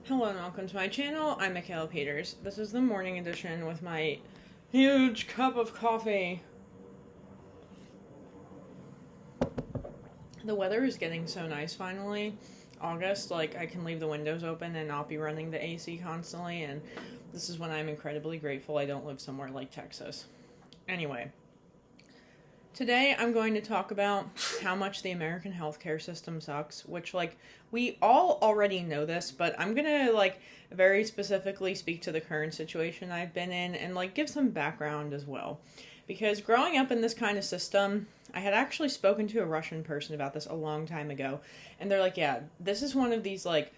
Hello and welcome to my channel. I'm Michaela Peters. This is the morning edition with my huge cup of coffee. The weather is getting so nice finally. August, like I can leave the windows open and not be running the AC constantly, and this is when I'm incredibly grateful I don't live somewhere like Texas. Anyway, today I'm going to talk about how much the American healthcare system sucks, which like we all already know this, but I'm going to like very specifically speak to the current situation I've been in and like give some background as well. Because growing up in this kind of system, I had actually spoken to a Russian person about this a long time ago, and they're like, "Yeah, this is one of these like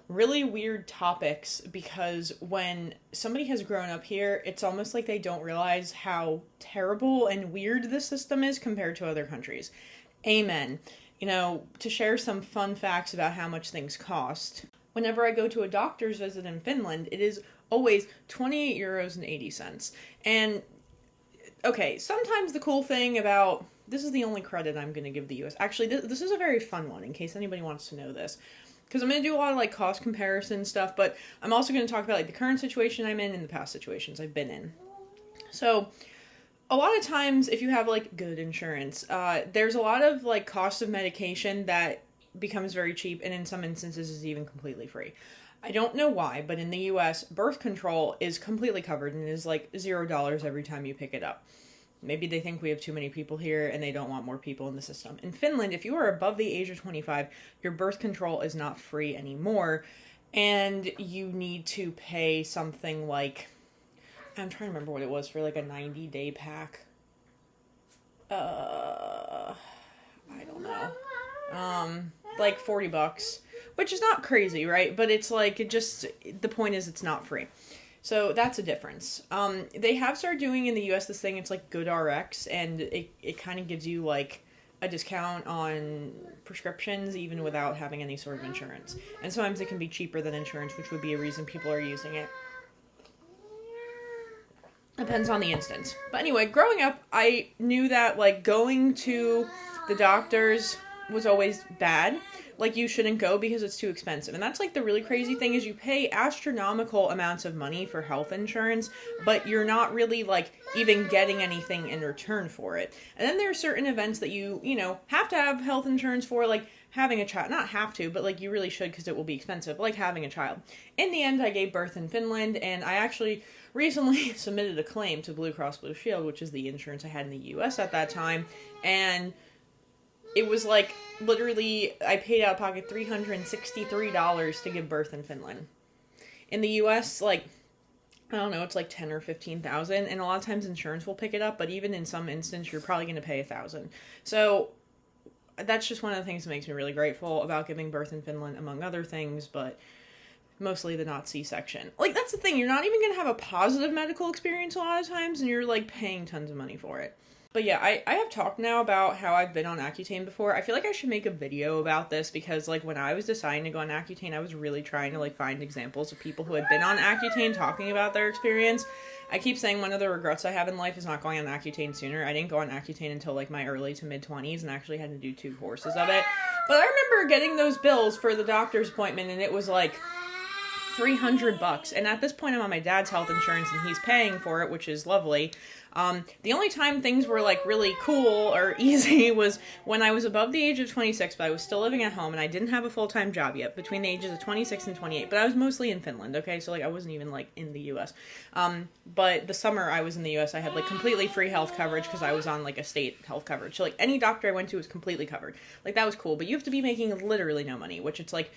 really weird topics because when somebody has grown up here, it's almost like they don't realize how terrible and weird the system is compared to other countries." Amen. You know, to share some fun facts about how much things cost. Whenever I go to a doctor's visit in Finland, it is always 28 euros and 80 cents. And okay, sometimes the cool thing about this is the only credit I'm going to give the US. Actually, this is a very fun one in case anybody wants to know this. Because I'm going to do a lot of like cost comparison stuff, but I'm also going to talk about like the current situation I'm in and the past situations I've been in. So, a lot of times if you have like good insurance, there's a lot of like cost of medication that becomes very cheap and in some instances is even completely free. I don't know why, but in the US, birth control is completely covered and is like $0 every time you pick it up. Maybe they think we have too many people here and they don't want more people in the system. In Finland, if you are above the age of 25, your birth control is not free anymore, and you need to pay something like, I'm trying to remember what it was for like a 90-day pack. I don't know. Like $40, which is not crazy, right? But it's like, the point is it's not free. So that's a difference. They have started doing in the US this thing, it's like Good RX, and it kind of gives you like a discount on prescriptions even without having any sort of insurance. And sometimes it can be cheaper than insurance, which would be a reason people are using it. Depends on the instance. But anyway, growing up, I knew that like going to the doctors was always bad. Like you shouldn't go because it's too expensive. And that's like the really crazy thing is you pay astronomical amounts of money for health insurance, but you're not really like even getting anything in return for it. And then there are certain events that you know, have to have health insurance for, like having a child. Not have to, but like you really should because it will be expensive, like having a child. In the end, I gave birth in Finland, and I actually recently submitted a claim to Blue Cross Blue Shield, which is the insurance I had in the US at that time, and it was like literally I paid out of pocket $363 to give birth in Finland. In the US, like I don't know, it's like 10 or 15,000, and a lot of times insurance will pick it up, but even in some instance you're probably going to pay 1,000. So that's just one of the things that makes me really grateful about giving birth in Finland, among other things, but mostly the not C-section. Like, that's the thing, you're not even going to have a positive medical experience a lot of times, and you're, like, paying tons of money for it. But yeah, I have talked now about how I've been on Accutane before. I feel like I should make a video about this because, like, when I was deciding to go on Accutane, I was really trying to, like, find examples of people who had been on Accutane talking about their experience. I keep saying one of the regrets I have in life is not going on Accutane sooner. I didn't go on Accutane until, like, my early to mid-20s and actually had to do 2 courses of it. But I remember getting those bills for the doctor's appointment, and it was, like, $300. And at this point, I'm on my dad's health insurance, and he's paying for it, which is lovely. The only time things were like really cool or easy was when I was above the age of 26, but I was still living at home and I didn't have a full-time job yet, between the ages of 26 and 28, but I was mostly in Finland, okay? So like I wasn't even like in the US. But the summer I was in the US, I had like completely free health coverage because I was on like a state health coverage. So like any doctor I went to was completely covered. Like that was cool, but you have to be making literally no money, which it's like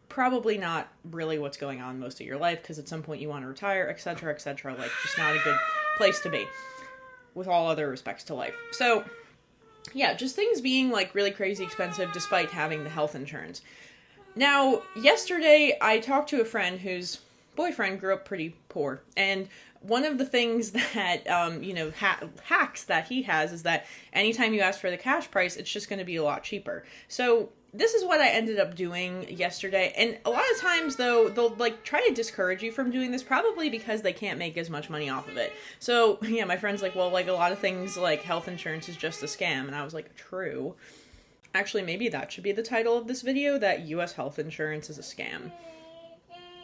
probably not really what's going on most of your life because at some point you want to retire, etc., etc. Like just not a good place to be, with all other respects to life. So, yeah, just things being, like, really crazy expensive despite having the health insurance. Now, yesterday, I talked to a friend whose boyfriend grew up pretty poor, and one of the things that, hacks that he has is that anytime you ask for the cash price, it's just going to be a lot cheaper. So this is what I ended up doing yesterday. And a lot of times, though, they'll, like, try to discourage you from doing this, probably because they can't make as much money off of it. So, yeah, my friend's like, well, like, a lot of things, like, health insurance is just a scam. And I was like, true. Actually, maybe that should be the title of this video, that U.S. health insurance is a scam.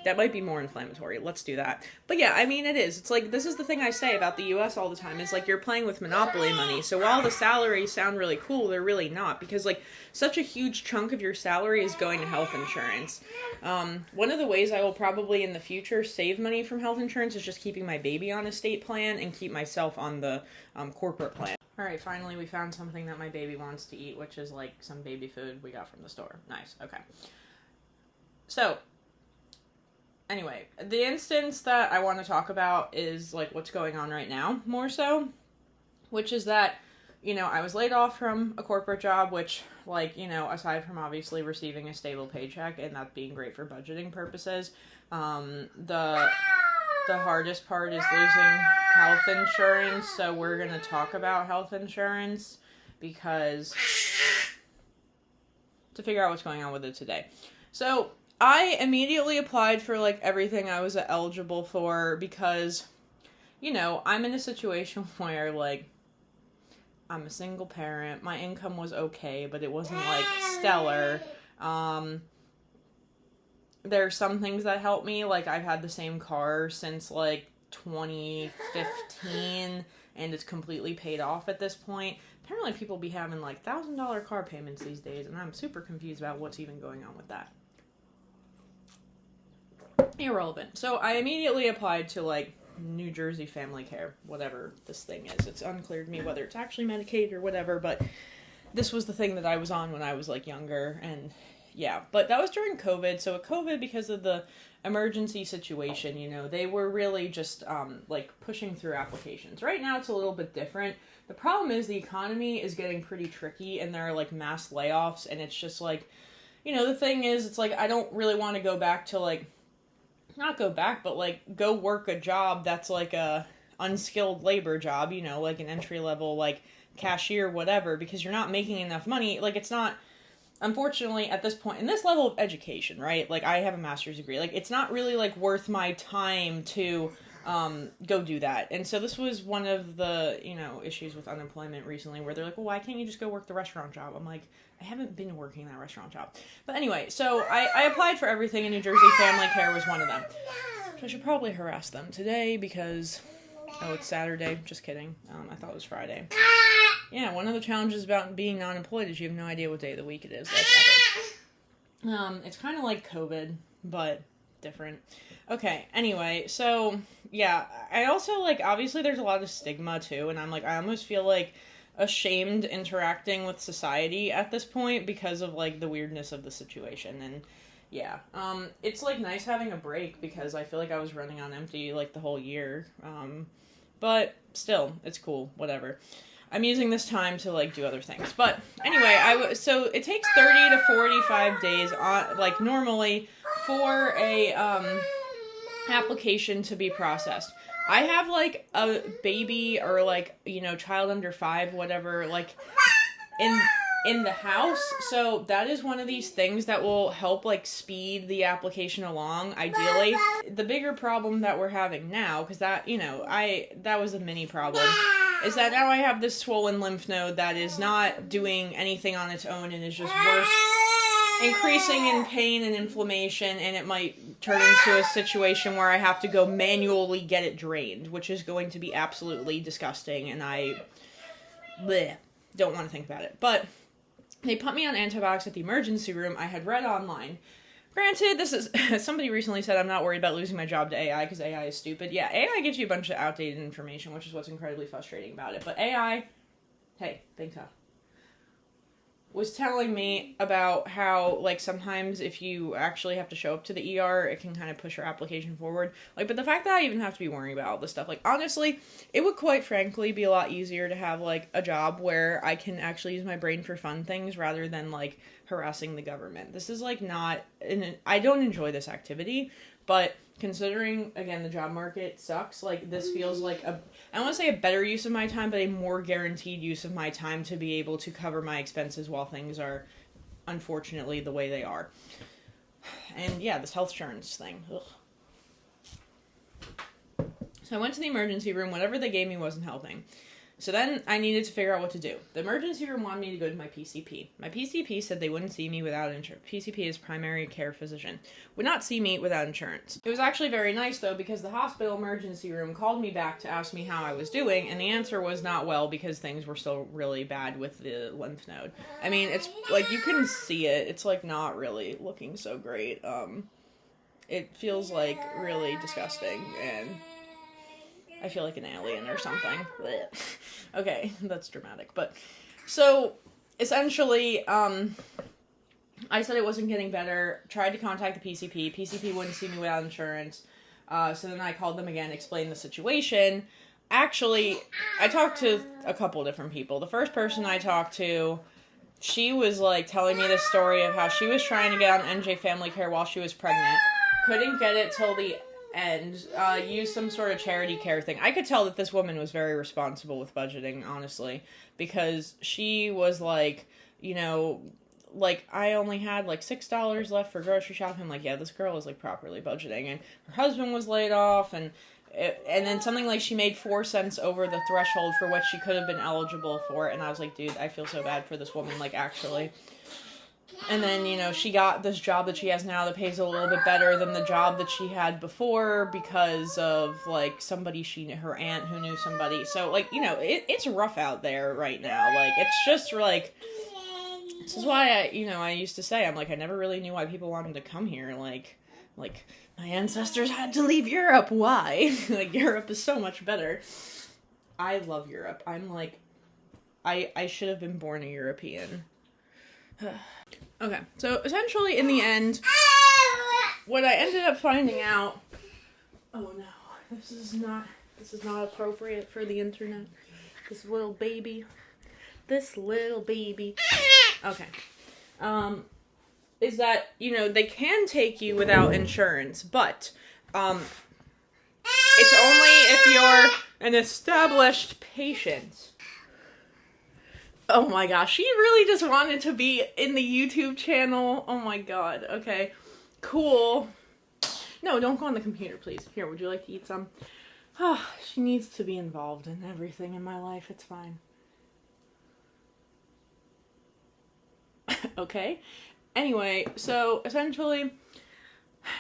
That might be more inflammatory. Let's do that. But yeah, I mean, it is. It's like, this is the thing I say about the US all the time, is like, you're playing with monopoly money. So while the salaries sound really cool, they're really not, because like such a huge chunk of your salary is going to health insurance. One of the ways I will probably in the future save money from health insurance is just keeping my baby on a state plan and keep myself on the corporate plan. All right, finally we found something that my baby wants to eat, which is like some baby food we got from the store. Nice. Okay. So, anyway, the instance that I want to talk about is like what's going on right now, more so, which is that, you know, I was laid off from a corporate job, which, like, you know, aside from obviously receiving a stable paycheck and that being great for budgeting purposes, the hardest part is losing health insurance. So we're going to talk about health insurance because to figure out what's going on with it today. So I immediately applied for like everything I was eligible for because, you know, I'm in a situation where like I'm a single parent. My income was okay, but it wasn't like stellar. There are some things that help me. Like I've had the same car since like 2015 and it's completely paid off at this point. Apparently people be having like $1,000 car payments these days and I'm super confused about what's even going on with that. Irrelevant. So I immediately applied to like New Jersey Family Care, whatever this thing is. It's unclear to me whether it's actually Medicaid or whatever, but this was the thing that I was on when I was like younger, and yeah, but that was during COVID. So with COVID, because of the emergency situation, you know, they were really just like pushing through applications. Right now it's a little bit different. The problem is the economy is getting pretty tricky and there are like mass layoffs, and it's just like, you know, the thing is, it's like I don't really want to go back to like, not go back, but like go work a job that's like a unskilled labor job, you know, like an entry level like cashier, whatever, because you're not making enough money. Like it's not, unfortunately, at this point in this level of education, right? Like I have a master's degree. Like it's not really like worth my time to go do that. And so this was one of the, you know, issues with unemployment recently where they're like, well, why can't you just go work the restaurant job? I'm like, I haven't been working that restaurant job. But anyway, so I applied for everything and New Jersey Family Care was one of them. So I should probably harass them today because, oh, it's Saturday. Just kidding. I thought it was Friday. Yeah, one of the challenges about being unemployed is you have no idea what day of the week it is, like ever. It's kind of like COVID, but different. Okay, anyway, so, yeah, I also, like, obviously there's a lot of stigma, too, and I'm like, I almost feel, like, ashamed interacting with society at this point because of, like, the weirdness of the situation, and, yeah. It's, like, nice having a break because I feel like I was running on empty, like, the whole year, but still, it's cool, whatever. I'm using this time to, like, do other things. But, anyway, so it takes 30 to 45 days, like, normally, for a, application to be processed. I have, like, a baby or, like, you know, child under 5, whatever, like, in the house, so that is one of these things that will help, like, speed the application along, ideally. The bigger problem that we're having now, because that, you know, that was a mini problem, is that now I have this swollen lymph node that is not doing anything on its own and is just worse, increasing in pain and inflammation, and it might turn into a situation where I have to go manually get it drained, which is going to be absolutely disgusting, and I don't want to think about it. But they put me on antibiotics at the emergency room. I had read online. Granted, this is, somebody recently said I'm not worried about losing my job to AI because AI is stupid. Yeah, AI gives you a bunch of outdated information, which is what's incredibly frustrating about it. But AI, hey, thanks, Al, was telling me about how, like, sometimes if you actually have to show up to the ER, it can kind of push your application forward. Like, but the fact that I even have to be worrying about all this stuff, like, honestly, it would quite frankly be a lot easier to have, like, a job where I can actually use my brain for fun things rather than, like, harassing the government. This is, like, not, I don't enjoy this activity, but considering, again, the job market sucks, like, this feels like I don't want to say a better use of my time, but a more guaranteed use of my time to be able to cover my expenses while things are, unfortunately, the way they are. And, yeah, this health insurance thing. Ugh. So I went to the emergency room. Whatever they gave me wasn't helping. So then I needed to figure out what to do. The emergency room wanted me to go to my PCP. My PCP said they wouldn't see me without insurance. PCP is primary care physician. Would not see me without insurance. It was actually very nice, though, because the hospital emergency room called me back to ask me how I was doing, and the answer was not well because things were still really bad with the lymph node. I mean, it's, like, you can see it. It's, like, not really looking so great. It feels, like, really disgusting, and I feel like an alien or something. Blech. Okay, that's dramatic. But, so, essentially, I said it wasn't getting better, tried to contact the PCP. PCP wouldn't see me without insurance. So then I called them again, explained the situation. Actually, I talked to a couple different people. The first person I talked to, she was, like, telling me this story of how she was trying to get on NJ Family Care while she was pregnant. Couldn't get it till the end, use some sort of charity care thing. I could tell that this woman was very responsible with budgeting, honestly, because she was like, you know, like, I only had, like, $6 left for grocery shopping. I'm like, yeah, this girl is, like, properly budgeting, and her husband was laid off, and then something like she made 4 cents over the threshold for what she could have been eligible for, and I was like, dude, I feel so bad for this woman, like, actually. And then, you know, she got this job that she has now that pays a little bit better than the job that she had before because of, like, somebody her aunt who knew somebody. So, like, you know, it's rough out there right now. Like, it's just, like, this is why I used to say, I'm like, I never really knew why people wanted to come here. Like, my ancestors had to leave Europe. Why? Like, Europe is so much better. I love Europe. I'm like, I should have been born a European. Okay, so essentially in the end, what I ended up finding out, oh no, this is not appropriate for the internet. This little baby, okay, is that, you know, they can take you without insurance, but, it's only if you're an established patient. Oh my gosh, she really just wanted to be in the YouTube channel. Oh my god, okay. Cool. No, don't go on the computer, please. Here, would you like to eat some? Oh, she needs to be involved in everything in my life. It's fine. Okay. Anyway, so essentially,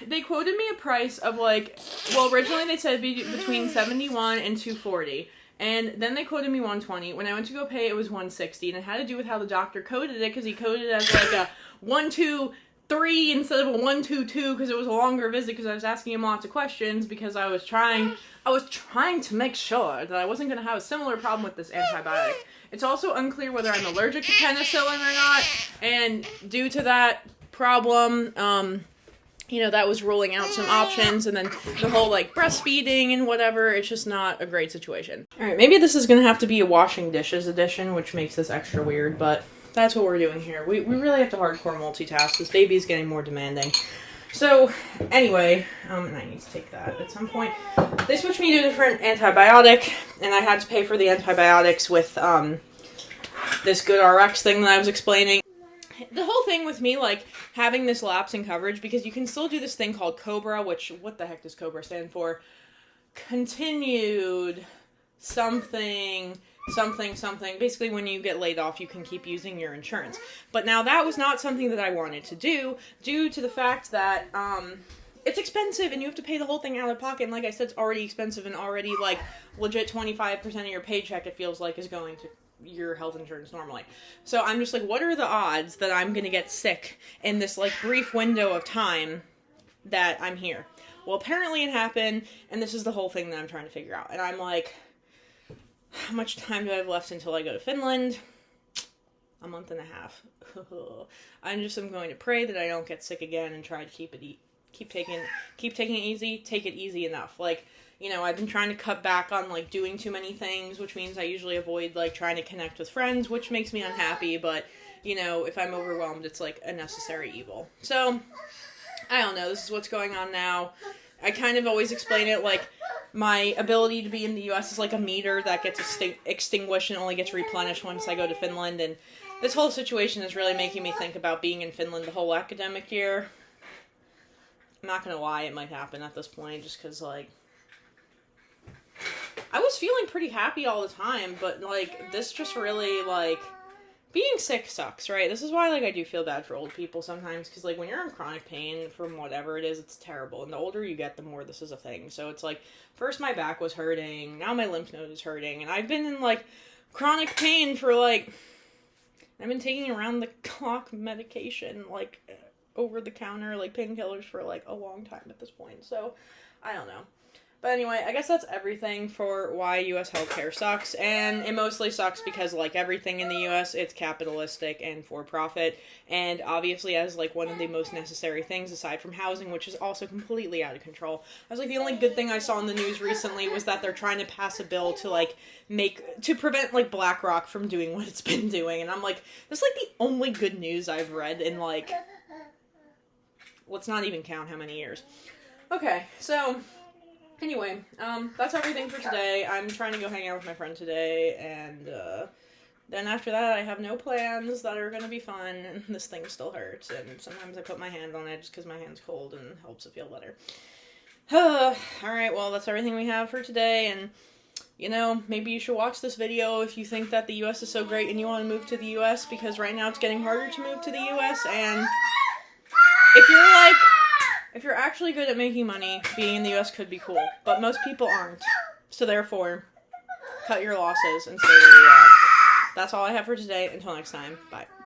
they quoted me a price of, like, well, originally they said it'd be between $71 and $240. And then they quoted me $120. When I went to go pay, it was $160. And it had to do with how the doctor coded it, because he coded it as like a 123 instead of a 122, because it was a longer visit, because I was asking him lots of questions, because I was trying to make sure that I wasn't going to have a similar problem with this antibiotic. It's also unclear whether I'm allergic to penicillin or not, and due to that problem, you know, that was ruling out some options, and then the whole, like, breastfeeding and whatever, it's just not a great situation. Alright, maybe this is gonna have to be a washing dishes edition, which makes this extra weird, but that's what we're doing here. We really have to hardcore multitask. This baby is getting more demanding. So, anyway, and I need to take that at some point. They switched me to a different antibiotic, and I had to pay for the antibiotics with, this GoodRx thing that I was explaining. The whole thing with me, like, having this lapse in coverage, because you can still do this thing called COBRA, which, what the heck does COBRA stand for? Continued something. Basically, when you get laid off, you can keep using your insurance. But now that was not something that I wanted to do, due to the fact that, it's expensive, and you have to pay the whole thing out of pocket, and like I said, it's already expensive, and already, like, legit 25% of your paycheck, it feels like, is going to your health insurance normally. So I'm just like, what are the odds that I'm gonna get sick in this, like, brief window of time that I'm here? Well, apparently it happened, and this is the whole thing that I'm trying to figure out. And I'm like, how much time do I have left until I go to Finland? A month and a half. I'm going to pray that I don't get sick again and try to keep taking it easy, take it easy enough. Like, you know, I've been trying to cut back on, like, doing too many things, which means I usually avoid, like, trying to connect with friends, which makes me unhappy, but, you know, if I'm overwhelmed, it's, like, a necessary evil. So, I don't know, this is what's going on now. I kind of always explain it like my ability to be in the U.S. is like a meter that gets extinguished and only gets replenished once I go to Finland, and this whole situation is really making me think about being in Finland the whole academic year. I'm not gonna lie, it might happen at this point, just because, like, I was feeling pretty happy all the time, but, like, this just really, like, being sick sucks, right? This is why, like, I do feel bad for old people sometimes, because, like, when you're in chronic pain from whatever it is, it's terrible, and the older you get, the more this is a thing. So it's, like, first my back was hurting, now my lymph node is hurting, and I've been in, like, chronic pain for, like, I've been taking around-the-clock medication, like, over-the-counter, like, painkillers for, like, a long time at this point, so I don't know. But anyway, I guess that's everything for why U.S. healthcare sucks, and it mostly sucks because, like everything in the U.S., it's capitalistic and for-profit, and obviously as, like, one of the most necessary things, aside from housing, which is also completely out of control. I was like, the only good thing I saw in the news recently was that they're trying to pass a bill to, like, to prevent, like, BlackRock from doing what it's been doing, and I'm like, that's, like, the only good news I've read in, like, let's not even count how many years. Okay, so anyway, that's everything for today. I'm trying to go hang out with my friend today, and then after that I have no plans that are going to be fun, and this thing still hurts, and sometimes I put my hand on it just because my hand's cold and helps it feel better. Alright, well, that's everything we have for today, and, you know, maybe you should watch this video if you think that the U.S. is so great and you want to move to the U.S., because right now it's getting harder to move to the U.S., and if you're actually good at making money, being in the U.S. could be cool, but most people aren't. So therefore, cut your losses and stay where you are. That's all I have for today. Until next time, bye.